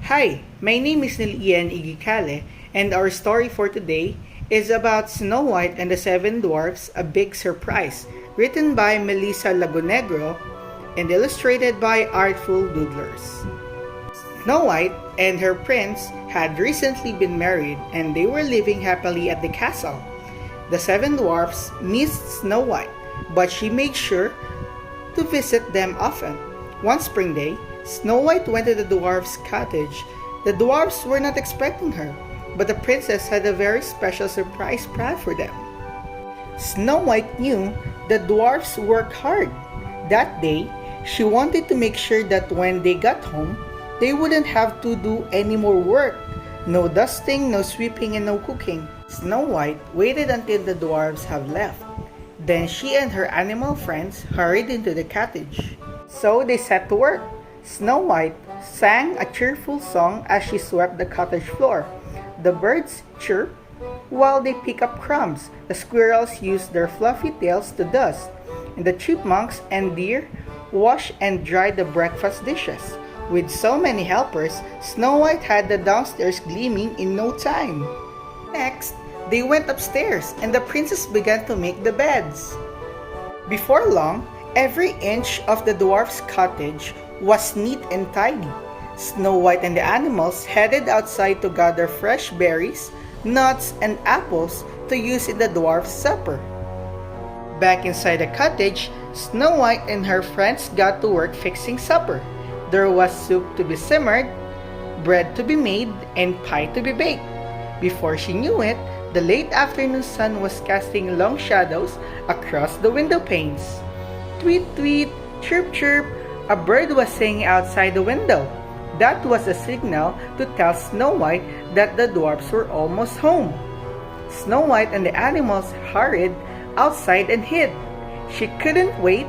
Hi, my name is Nilian Igikale, and our story for today is about Snow White and the Seven Dwarfs, A Big Surprise, written by Melissa Lagonegro and illustrated by Artful Doodlers. Snow White and her prince had recently been married and they were living happily at the castle. The seven dwarfs missed Snow White, but she made sure to visit them often. One spring day, Snow White went to the dwarf's cottage. The dwarfs were not expecting her, but the princess had a very special surprise planned for them. Snow White knew the dwarfs worked hard. That day, she wanted to make sure that when they got home, they wouldn't have to do any more work. No dusting, no sweeping, and no cooking. Snow White waited until the dwarfs have left. Then she and her animal friends hurried into the cottage. So they set to work. Snow White sang a cheerful song as she swept the cottage floor. The birds chirped while they picked up crumbs. The squirrels used their fluffy tails to dust. And the chipmunks and deer washed and dried the breakfast dishes. With so many helpers, Snow White had the downstairs gleaming in no time. Next, they went upstairs and the princess began to make the beds. Before long, every inch of the dwarf's cottage was neat and tidy. Snow White and the animals headed outside to gather fresh berries, nuts, and apples to use in the dwarf's supper. Back inside the cottage, Snow White and her friends got to work fixing supper. There was soup to be simmered, bread to be made, and pie to be baked. Before she knew it, the late afternoon sun was casting long shadows across the window panes. Tweet, tweet, chirp, chirp, a bird was singing outside the window. That was a signal to tell Snow White that the dwarfs were almost home. Snow White and the animals hurried outside and hid. She couldn't wait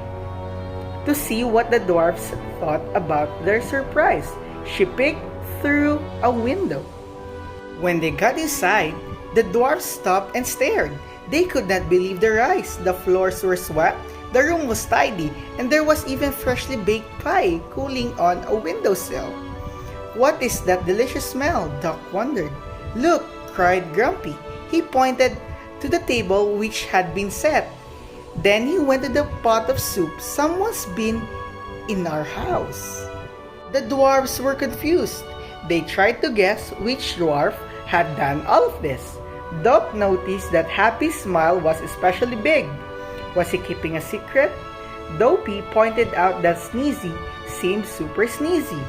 to see what the dwarfs thought about their surprise. She peeked through a window. When they got inside, the dwarfs stopped and stared. They could not believe their eyes. The floors were swept, the room was tidy, and there was even freshly baked pie cooling on a windowsill. "What is that delicious smell?" Duck wondered. "Look!" cried Grumpy. He pointed to the table which had been set. Then he went to the pot of soup. "Someone's been in our house." The dwarfs were confused. They tried to guess which dwarf had done all of this. Duck noticed that Happy's smile was especially big. Was he keeping a secret? Dopey pointed out that Sneezy seemed super sneezy.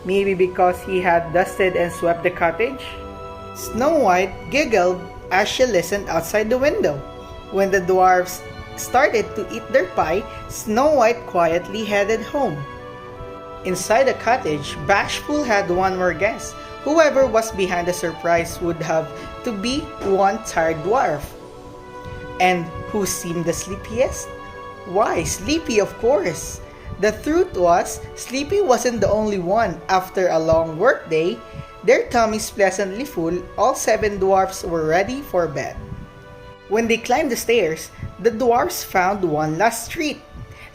Maybe because he had dusted and swept the cottage? Snow White giggled as she listened outside the window. When the dwarfs started to eat their pie, Snow White quietly headed home. Inside the cottage, Bashful had one more guess. Whoever was behind the surprise would have to be one tired dwarf. And who seemed the sleepiest? Why, Sleepy, of course. The truth was, Sleepy wasn't the only one. After a long workday, their tummies pleasantly full, all seven dwarfs were ready for bed. When they climbed the stairs, the dwarfs found one last treat.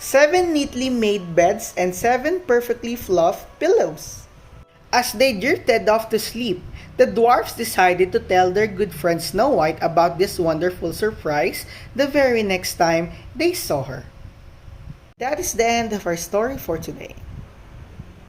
7 neatly made beds and 7 perfectly fluffed pillows. As they drifted off to sleep, the dwarfs decided to tell their good friend Snow White about this wonderful surprise the very next time they saw her. That is the end of our story for today.